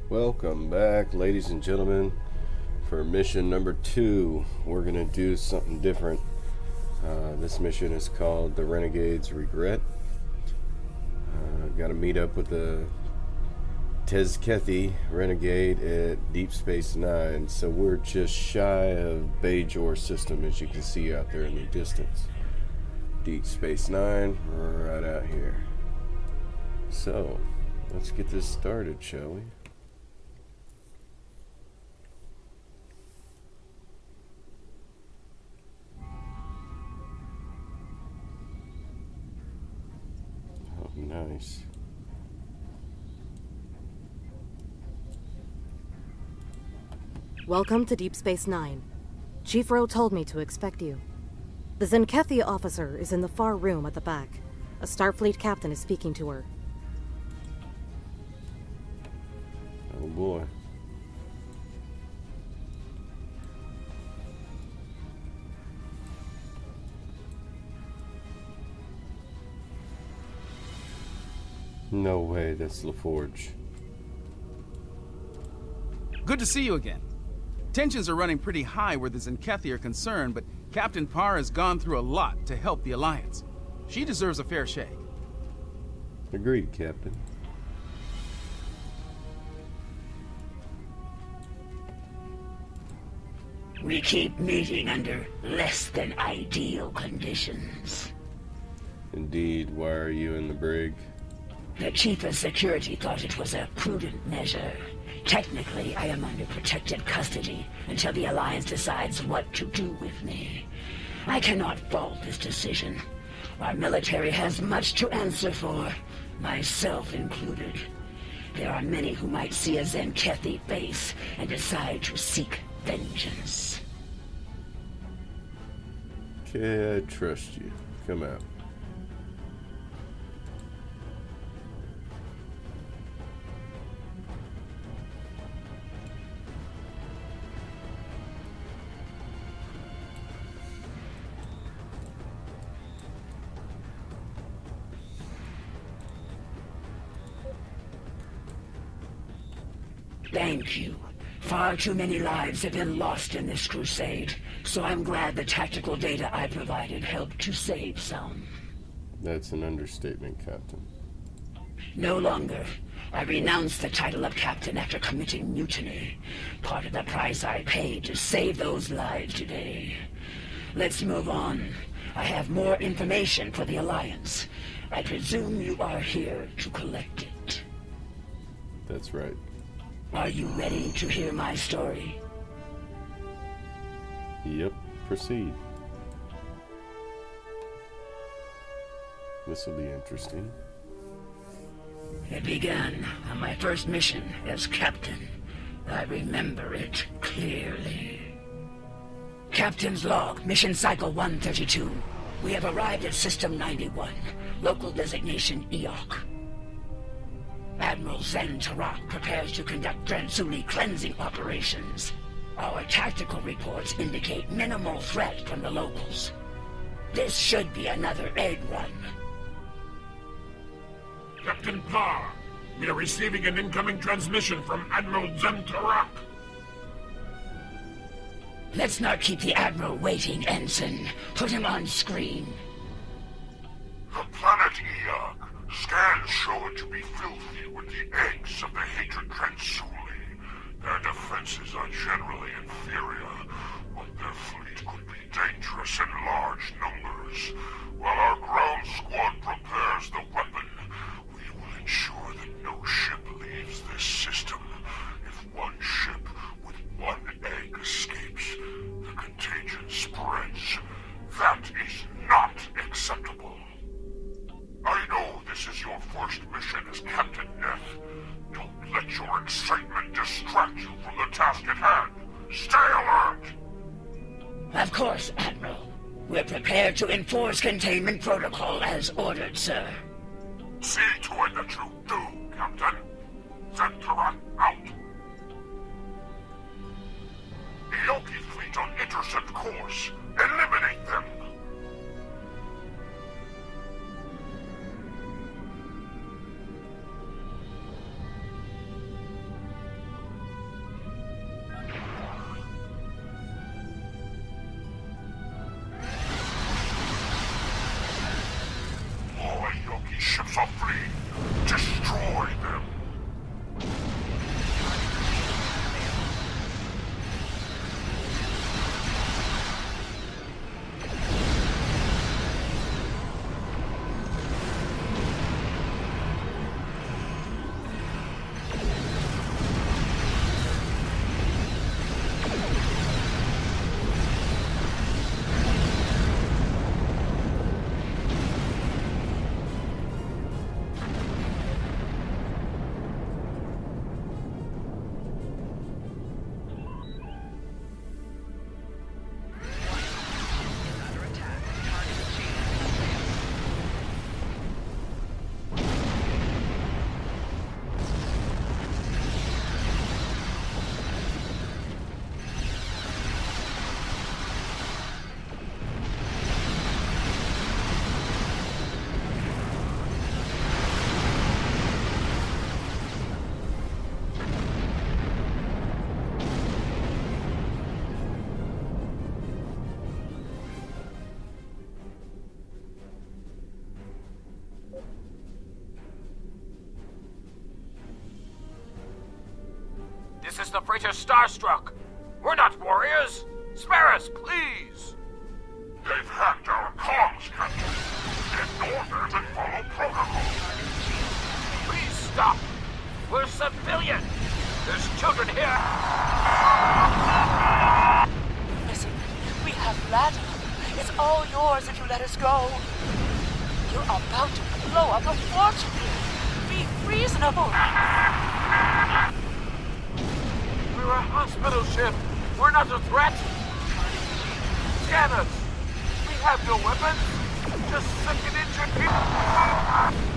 Welcome back, ladies and gentlemen, for mission number 2. We're going to do something different. This mission is called The Renegade's Regret. Got to meet up with the Tezkethi Renegade at Deep Space Nine, so we're just shy of Bajor system, as you can see out there in the distance. Deep Space Nine, right out here. So, let's get this started, shall we? Oh, nice. Welcome to Deep Space Nine. Chief Rowe told me to expect you. The Zenkethi officer is in the far room at the back. A Starfleet captain is speaking to her. Oh boy. No way, that's LaForge. Good to see you again. Tensions are running pretty high where the Zenkethi are concerned, but Captain Parr has gone through a lot to help the Alliance. She deserves a fair shake. Agreed, Captain. We keep meeting under less than ideal conditions. Indeed, why are you in the brig? The Chief of Security thought it was a prudent measure. Technically, I am under protected custody until the Alliance decides what to do with me. I cannot fault this decision. Our military has much to answer for, myself included. There are many who might see a Zenkethi face and decide to seek vengeance. Okay, I trust you. Come out. Thank you. Far too many lives have been lost in this crusade, so I'm glad the tactical data I provided helped to save some. That's an understatement, Captain. No longer. I renounced the title of captain after committing mutiny. Part of the price I paid to save those lives today. Let's move on. I have more information for the Alliance. I presume you are here to collect it. That's right. Are you ready to hear my story? Yep, proceed. This will be interesting. It began on my first mission as captain. I remember it clearly. Captain's log, mission cycle 132. We have arrived at System 91, local designation EOC. Admiral Zen Tarak prepares to conduct Dransuli cleansing operations. Our tactical reports indicate minimal threat from the locals. This should be another egg run. Captain Parr, we are receiving an incoming transmission from Admiral Zen Tarak. Let's not keep the Admiral waiting, Ensign. Put him on screen. The planet Eog. Scans show it to be filthy with the eggs of the hatred Dransuli. Their defenses are generally inferior, but their fleet could be dangerous in large numbers. While our ground squad prepares the weapon, we will ensure that no ship leaves this system. If one ship with one egg escapes, the contagion spreads. That is not acceptable. I know this is your first mission as Captain Neth. Don't let your excitement distract you from the task at hand. Stay alert! Of course, Admiral. We're prepared to enforce containment protocol as ordered, sir. See to it that you do, Captain. Zentarak out. Ioki fleet on intercept course. Eliminate them. This is the freighter Starstruck. We're not warriors. Spare us, please. They've hacked our comms, Captain. Ignore that and follow protocol. Please stop. We're civilian. There's children here. Listen, we have ladder. It's all yours if you let us go. You're about to blow up a fortune here. Be reasonable. We're a hospital ship. We're not a threat. Scan us. We have no weapons. Just sick and injured people.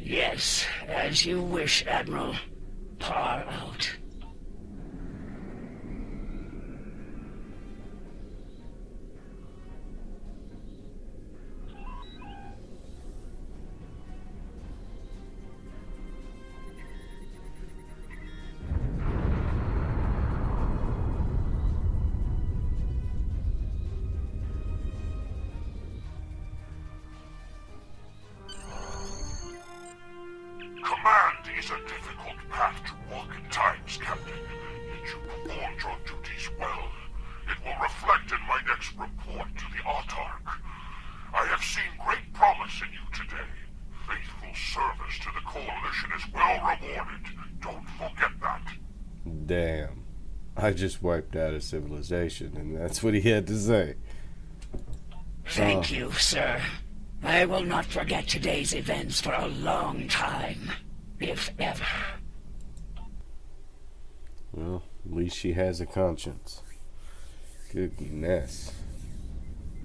Yes, as you wish, Admiral. Par out. Command is a difficult path to walk at times, Captain. Yet you performed your duties well. It will reflect in my next report to the Autarch. I have seen great promise in you today. Faithful service to the Coalition is well rewarded. Don't forget that. Damn. I just wiped out a civilization, and that's what he had to say. Thank you, sir. I will not forget today's events for a long time, if ever. Well, at least she has a conscience. Goodness.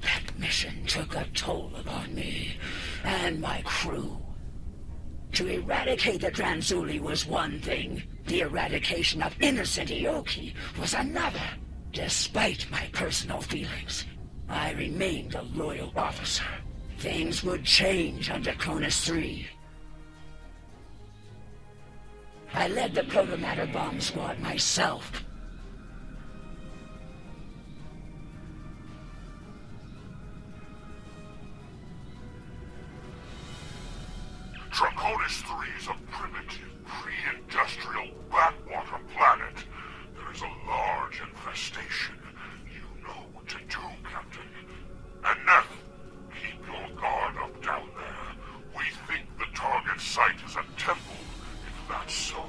That mission took a toll upon me and my crew. To eradicate the Transuli was one thing. The eradication of innocent Ioki was another. Despite my personal feelings, I remained a loyal officer. Things would change under Cronus III. I led the Protomatter bomb squad myself. Draconis 3 is a primitive, pre-industrial backwater planet. There is a large infestation. You know what to do, Captain. And Neff, keep your guard up down there. We think the target site is a temple. If that's so,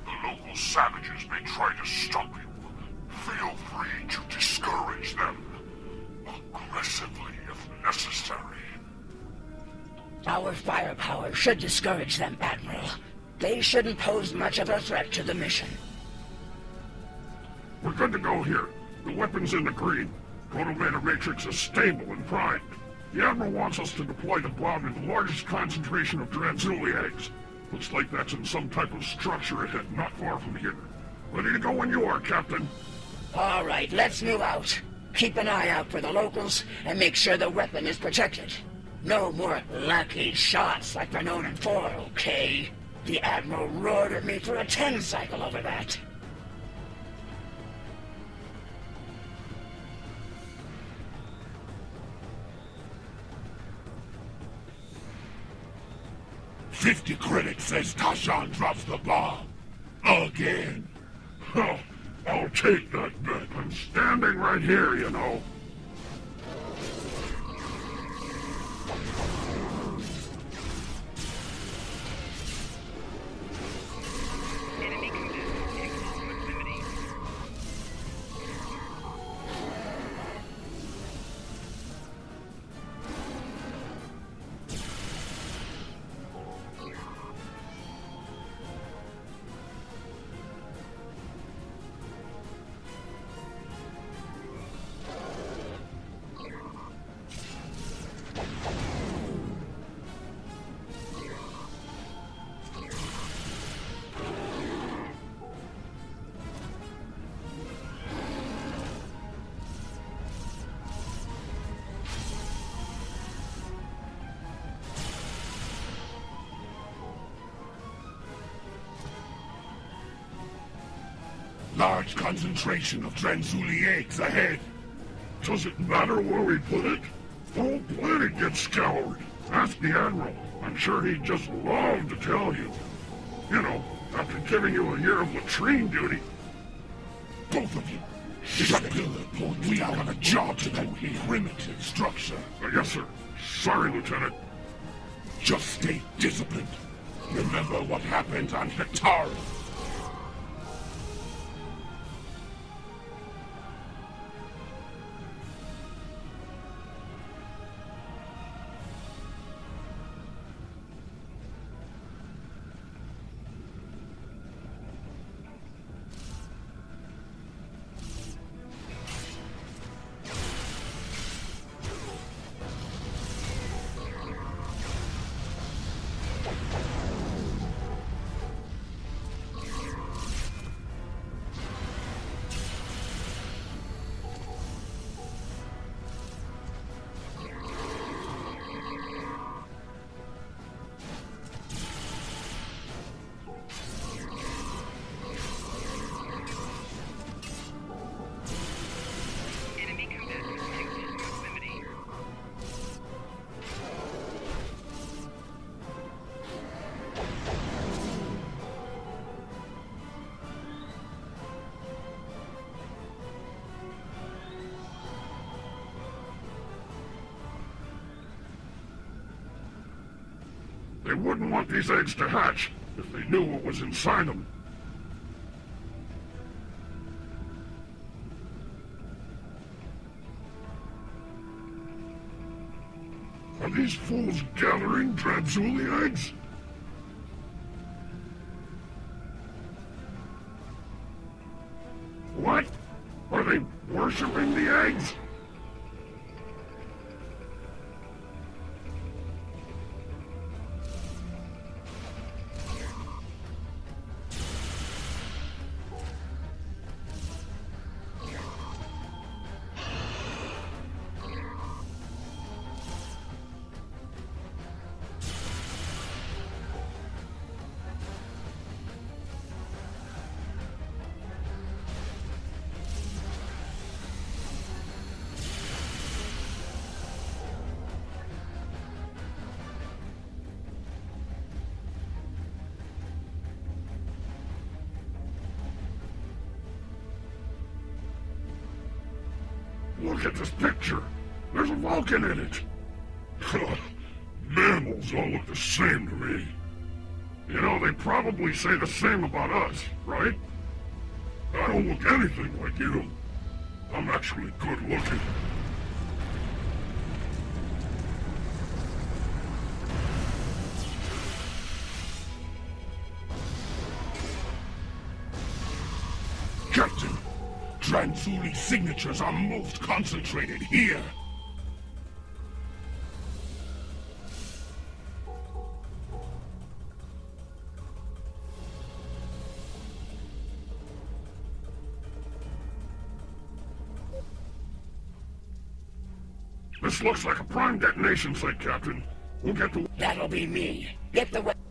the local savages may try to stop you. Feel free to discourage them. Aggressively, if necessary. Our firepower should discourage them, Admiral. They shouldn't pose much of a threat to the mission. We're good to go here. The weapon's in the green. Protomatter Matrix is stable and primed. The Admiral wants us to deploy the bomb in the largest concentration of Transuli eggs. Looks like that's in some type of structure ahead, not far from here. Ready to go when you are, Captain. All right, let's move out. Keep an eye out for the locals and make sure the weapon is protected. No more lucky shots like the Nonan 4, okay? The Admiral roared at me for a 10 cycle over that. "50 credits says Tashan drops the bomb. Again. Huh, I'll take that bet. I'm standing right here, you know. Large concentration of Dranzuli eggs ahead. Does it matter where we put it? The whole planet gets scoured. Ask the Admiral. I'm sure he'd just love to tell you. You know, after giving you a year of latrine duty. Both of you. Shut it. We got a job to do here. Primitive structure. Yes, sir. Sorry, Lieutenant. Just stay disciplined. Remember what happened on Hitaru. They wouldn't want these eggs to hatch if they knew what was inside them. Are these fools gathering Dranzuli eggs? What? Are they worshipping the eggs? Look at this picture. There's a Vulcan in it. Mammals all look the same to me. You know, they probably say the same about us, right? I don't look anything like you. I'm actually good looking. Captain, Dranzuli signatures are most concentrated here. This looks like a prime detonation site, Captain. We'll get the... That'll be me. Get the weapon.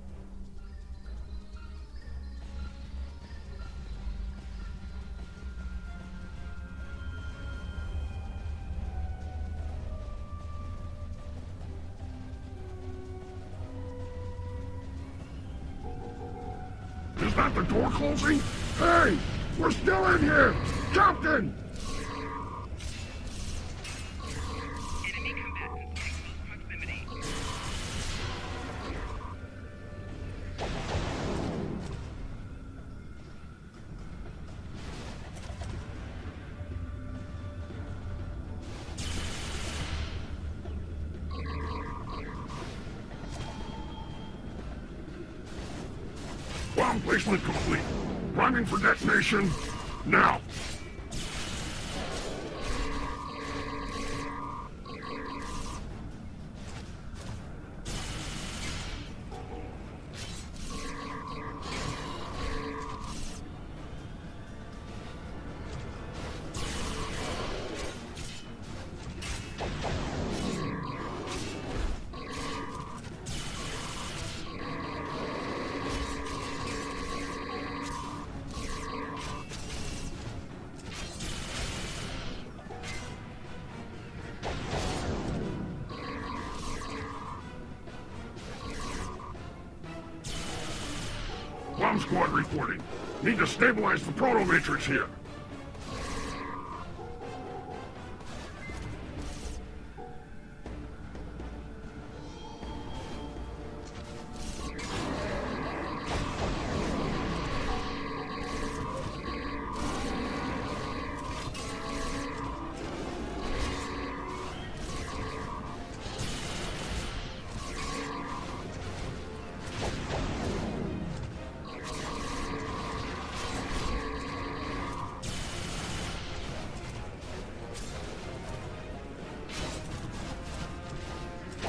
Is that the door closing? Hey! We're still in here! Captain! Enemy combatant in close proximity. Bomb placement complete. Priming for detonation. Now. Bomb squad reporting. Need to stabilize the proto-matrix here.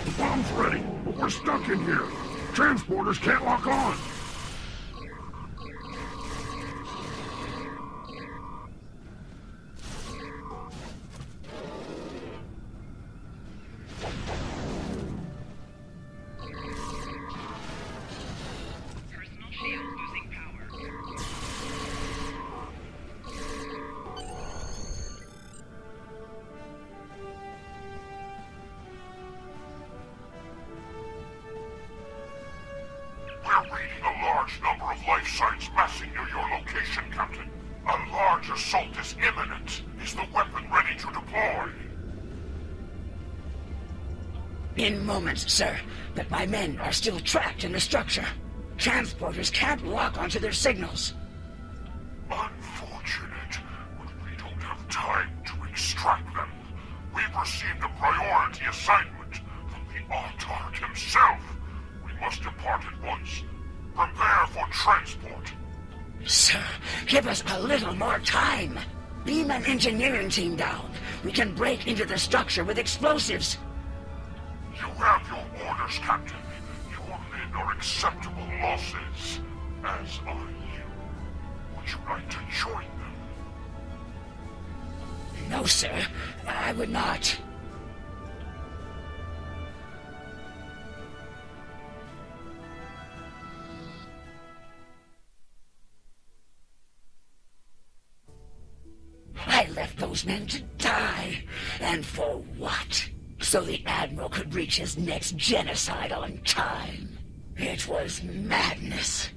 The bomb's ready, but we're stuck in here. Transporters can't lock on. Personal shield losing power. We're reading a large number of life signs massing near your location, Captain. A large assault is imminent. Is the weapon ready to deploy? In moments, sir. But my men are still trapped in the structure. Transporters can't lock onto their signals. Unfortunate, but we don't have time to extract them. We've received a priority assignment from the Autarch himself. We must depart at once. Prepare for transport. Sir, give us a little more time. Beam an engineering team down. We can break into the structure with explosives. You have your orders, Captain. Your men are acceptable losses, as are you. Would you like to join them? No, sir. I would not. I left those men to die. And for what? So the Admiral could reach his next genocide on time. It was madness.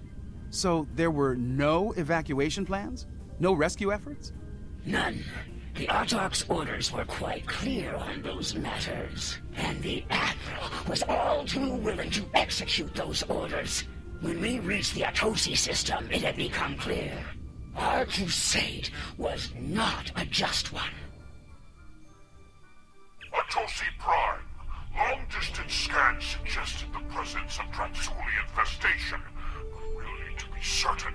So there were no evacuation plans? No rescue efforts? None. The Autarch's orders were quite clear on those matters. And the Admiral was all too willing to execute those orders. When we reached the Atosi system, it had become clear. Our crusade was not a just one. Atosi Prime. Long-distance scans suggested the presence of Transuli infestation, but we'll need to be certain.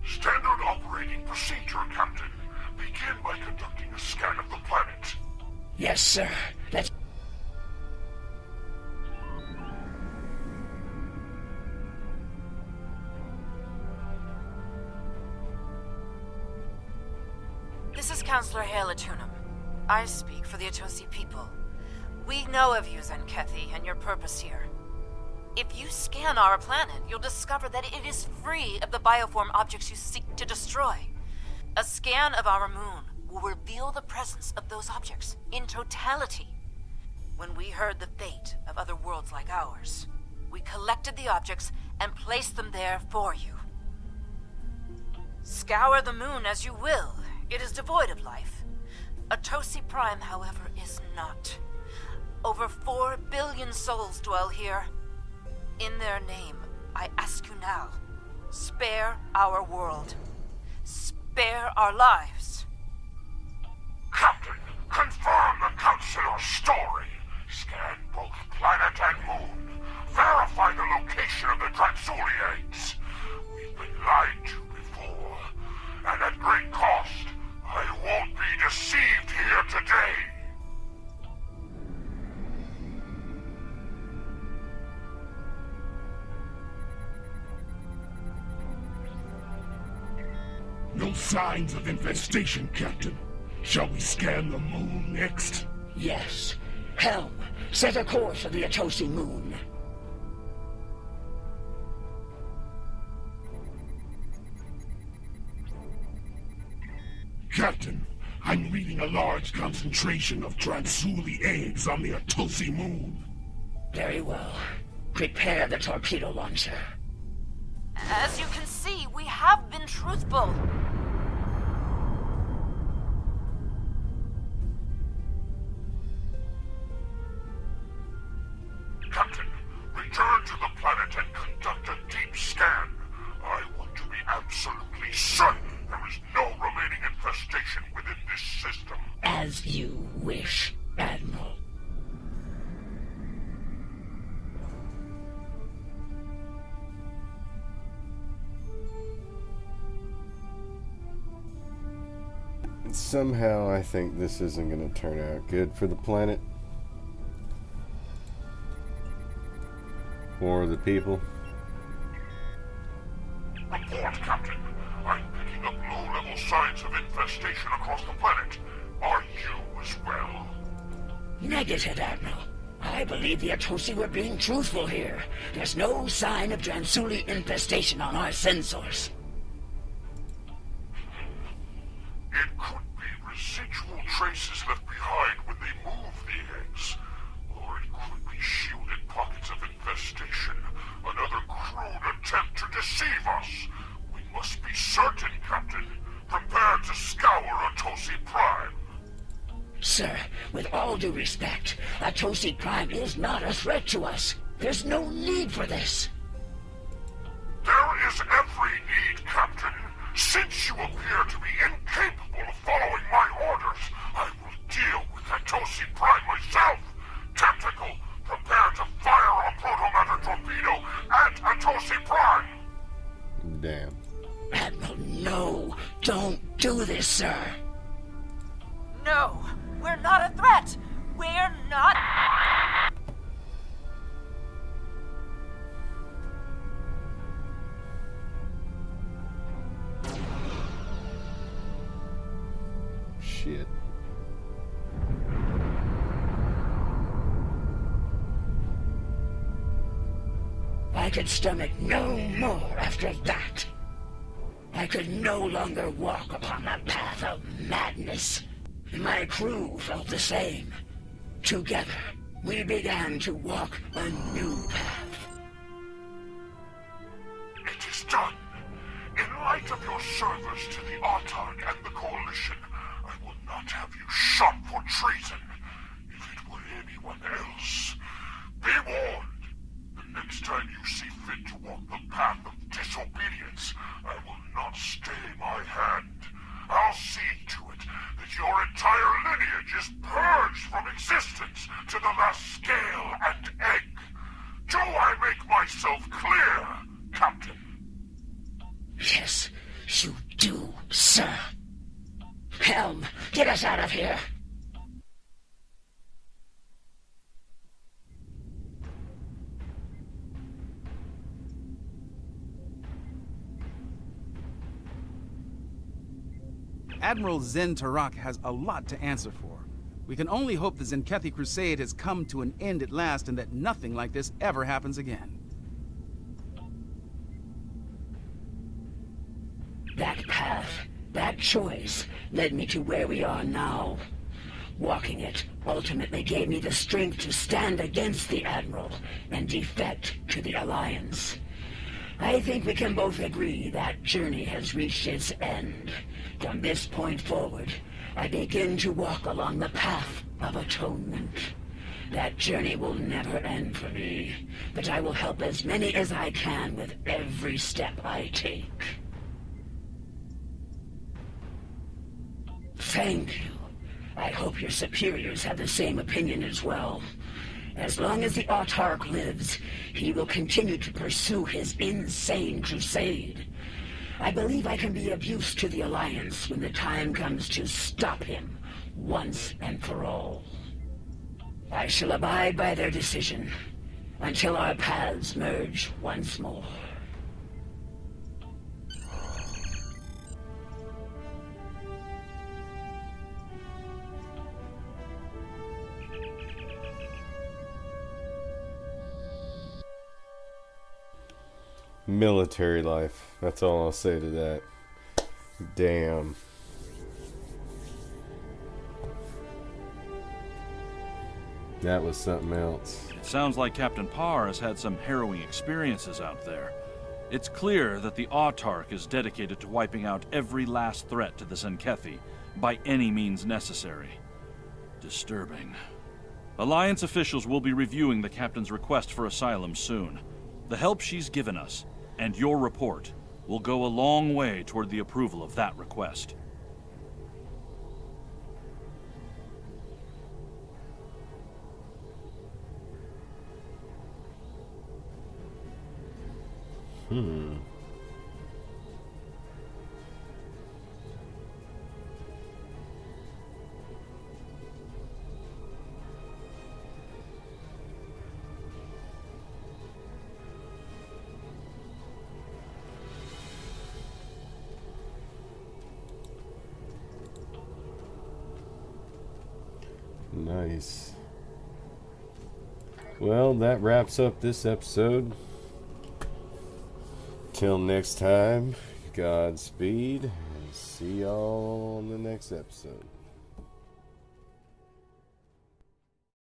Standard operating procedure, Captain. Begin by conducting a scan of the planet. Yes, sir. Let's... This is Counselor Hale Atunum. I speak for the Atosi people. We know of you, Zenkethi, and your purpose here. If you scan our planet, you'll discover that it is free of the bioform objects you seek to destroy. A scan of our moon will reveal the presence of those objects in totality. When we heard the fate of other worlds like ours, we collected the objects and placed them there for you. Scour the moon as you will. It is devoid of life. Atosi Prime, however, is not. Over 4 billion souls dwell here. In their name, I ask you now, spare our world. Spare our lives. Captain, confirm the Councilor's story. Scan both planet and moon. Verify the location of the Transuliates. We've been lied to before, and at great cost. I won't be deceived here today. No signs of infestation, Captain. Shall we scan the moon next? Yes. Helm, set a course for the Atosi moon. Captain, I'm reading a large concentration of Transuli eggs on the Atosi moon. Very well. Prepare the torpedo launcher. As you can see, we have been truthful. Captain, return to the planet and conduct a deep scan. I want to be absolutely certain there is no remaining infestation within this system. As you wish, Admiral. Somehow I think this isn't going to turn out good for the planet. Or the people. Report, Captain. I'm picking up low-level signs of infestation across the planet. Are you as well? Negative, Admiral. I believe the Atosi were being truthful here. There's no sign of Transuli infestation on our sensors. It could be residual traces left behind when they move the eggs. Or it could be shielded pockets of infestation. Another crude attempt to deceive us. We must be certain, Captain. Prepare to scour Atosi Prime. Sir, with all due respect, Atosi Prime is not a threat to us. There's no need for this. There is every need, Captain. Since you appear to be incapable of following my orders, I will deal with Atosi Prime myself. Tactical, prepare to fire a protomatter torpedo at Atosi Prime. Damn. Admiral, no. Don't do this, sir. No, we're not a threat. We're not. Shit. I could stomach no more after that. I could no longer walk upon the path of madness. My crew felt the same. Together, we began to walk a new path. It is done. In light of your service to the Autarch and the Coalition, I will not have you shot for treason. If it were anyone else, be warned. The next time you see fit to walk the path of disobedience, I will not stay my hand. I'll see to it that your entire lineage is purged from existence to the last scale and egg. Do I make myself clear, Captain? Yes, you do, sir. Helm, get us out of here. Admiral Zen Tarak has a lot to answer for. We can only hope the Zenkethi Crusade has come to an end at last and that nothing like this ever happens again. That path, that choice, led me to where we are now. Walking it ultimately gave me the strength to stand against the Admiral and defect to the Alliance. I think we can both agree that journey has reached its end. From this point forward, I begin to walk along the path of atonement. That journey will never end for me, but I will help as many as I can with every step I take. Thank you. I hope your superiors have the same opinion as well. As long as the Autarch lives, he will continue to pursue his insane crusade. I believe I can be of use to the Alliance when the time comes to stop him, once and for all. I shall abide by their decision, until our paths merge once more. Military life. That's all I'll say to that. Damn. That was something else. It sounds like Captain Parr has had some harrowing experiences out there. It's clear that the Autarch is dedicated to wiping out every last threat to the Zenkethi, by any means necessary. Disturbing. Alliance officials will be reviewing the Captain's request for asylum soon. The help she's given us, and your report, will go a long way toward the approval of that request. Nice. Well, that wraps up this episode. Till next time, Godspeed, and see y'all on the next episode.